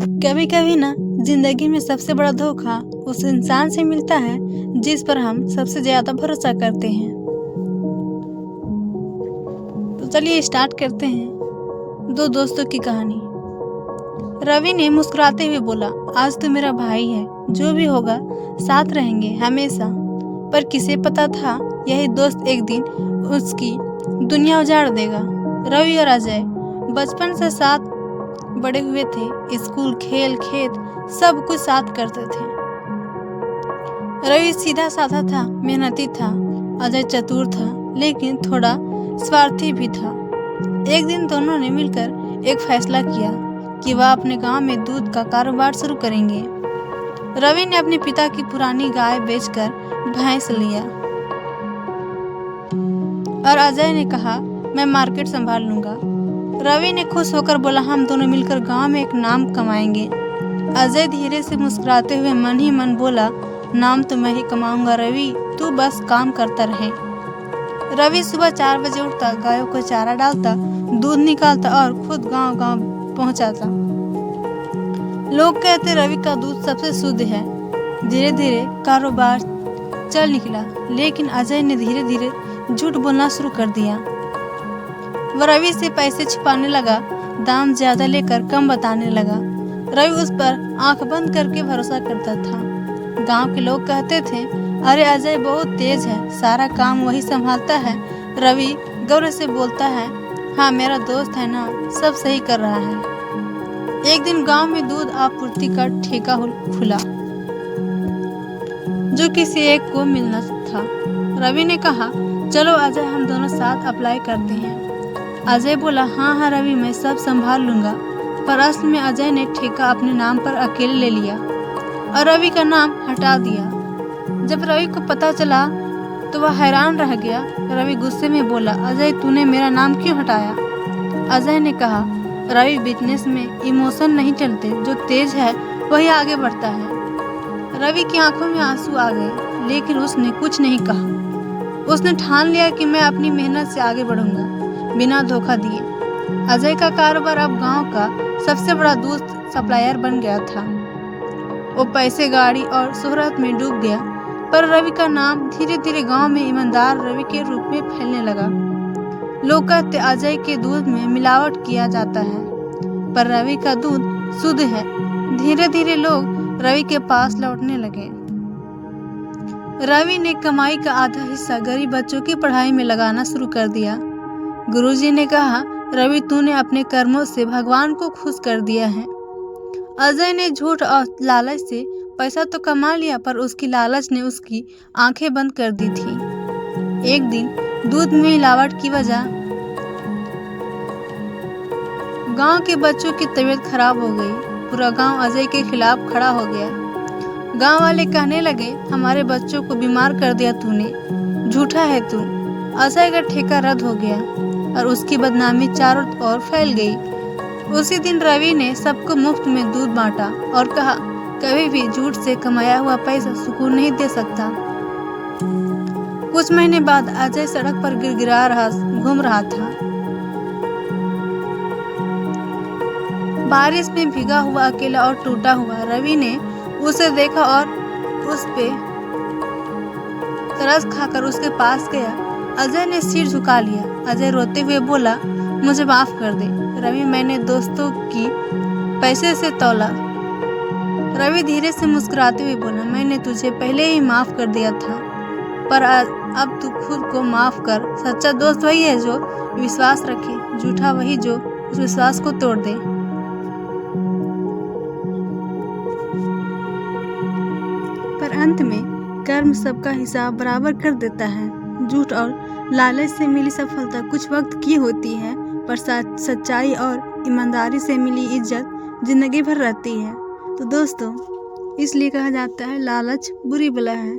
कभी कभी ना जिंदगी में सबसे बड़ा धोखा उस इंसान से मिलता है जिस पर हम सबसे ज्यादा भरोसा करते हैं। तो चलिए स्टार्ट करते हैं दो दोस्तों की कहानी। रवि ने मुस्कुराते हुए बोला, आज तो मेरा भाई है, जो भी होगा साथ रहेंगे हमेशा। पर किसे पता था यही दोस्त एक दिन उसकी दुनिया उजाड़ देगा। रवि और अजय बचपन से साथ बड़े हुए थे। स्कूल, खेल, खेत सब कुछ साथ करते थे। रवि सीधा साधा था, मेहनती था। अजय चतुर था लेकिन थोड़ा स्वार्थी भी था। एक दिन दोनों ने मिलकर एक फैसला किया कि वह अपने गांव में दूध का कारोबार शुरू करेंगे। रवि ने अपने पिता की पुरानी गाय बेचकर भैंस लिया और अजय ने कहा, मैं मार्केट संभाल लूंगा। रवि ने खुश होकर बोला, हम दोनों मिलकर गांव में एक नाम कमाएंगे। अजय धीरे से मुस्कुराते हुए मन ही मन बोला, नाम तो मैं ही कमाऊंगा रवि, तू बस काम करता रहे। रवि सुबह 4 बजे उठता, गायों को चारा डालता, दूध निकालता और खुद गांव गांव पहुंचाता। लोग कहते रवि का दूध सबसे शुद्ध है। धीरे धीरे कारोबार चल निकला, लेकिन अजय ने धीरे धीरे झूठ बोलना शुरू कर दिया। वह रवि से पैसे छिपाने लगा, दाम ज्यादा लेकर कम बताने लगा। रवि उस पर आंख बंद करके भरोसा करता था। गांव के लोग कहते थे, अरे अजय बहुत तेज है, सारा काम वही संभालता है। रवि गौरव से बोलता है, हाँ मेरा दोस्त है ना, सब सही कर रहा है। एक दिन गांव में दूध आपूर्ति का ठेका खुला जो किसी एक को मिलना था। रवि ने कहा, चलो अजय हम दोनों साथ अप्लाई करते हैं। अजय बोला, हाँ रवि, मैं सब संभाल लूंगा। पर असल में अजय ने ठेका अपने नाम पर अकेले ले लिया और रवि का नाम हटा दिया। जब रवि को पता चला तो वह हैरान रह गया। रवि गुस्से में बोला, अजय तूने मेरा नाम क्यों हटाया? अजय ने कहा, रवि बिजनेस में इमोशन नहीं चलते, जो तेज है वही आगे बढ़ता है। रवि की आंखों में आंसू आ गए, लेकिन उसने कुछ नहीं कहा। उसने ठान लिया कि मैं अपनी मेहनत से आगे बढ़ूंगा, बिना धोखा दिए। अजय का कारोबार अब गांव का सबसे बड़ा दूध सप्लायर बन गया था। वो पैसे, गाड़ी और शोहरत में डूब गया, पर रवि का नाम धीरे धीरे गांव में ईमानदार रवि के रूप में फैलने लगा। लोग कहते अजय के दूध में मिलावट किया जाता है, पर रवि का दूध शुद्ध है। धीरे धीरे लोग रवि के पास लौटने लगे। रवि ने कमाई का आधा हिस्सा गरीब बच्चों की पढ़ाई में लगाना शुरू कर दिया। गुरुजी ने कहा, रवि तूने अपने कर्मों से भगवान को खुश कर दिया है। अजय ने झूठ और लालच से पैसा तो कमा लिया, पर उसकी लालच ने उसकी आंखें बंद कर दी थी। एक दिन दूध में मिलावट की वजह गांव के बच्चों की तबीयत खराब हो गई। पूरा गांव अजय के खिलाफ खड़ा हो गया। गांव वाले कहने लगे, हमारे बच्चों को बीमार कर दिया तूने, झूठा है तू। अजय का ठेका रद्द हो गया और उसकी बदनामी चारों ओर फैल गई। उसी दिन रवि ने सबको मुफ्त में दूध बांटा और कहा, कभी भी झूठ से कमाया हुआ पैसा सुकून नहीं दे सकता। कुछ महीने बाद अजय सड़क पर गिड़गिड़ा घूम रहा था। बारिश में भीगा हुआ, अकेला और टूटा हुआ। रवि ने उसे देखा और उस पे तरस खाकर उसके पास गया। अजय ने सिर झुका लिया। अजय रोते हुए बोला, मुझे माफ कर दे रवि, मैंने दोस्तों की पैसे से तौला। रवि धीरे से मुस्कुराते हुए बोला, मैंने तुझे पहले ही माफ कर दिया था, पर अब तू खुद को माफ कर। सच्चा दोस्त वही है जो विश्वास रखे, झूठा वही जो उस विश्वास को तोड़ दे। पर अंत में कर्म सबका हिसाब बराबर कर देता है। झूठ और लालच से मिली सफलता कुछ वक्त की होती है, पर सच्चाई और ईमानदारी से मिली इज्जत जिंदगी भर रहती है। तो दोस्तों, इसलिए कहा जाता है, लालच बुरी बला है।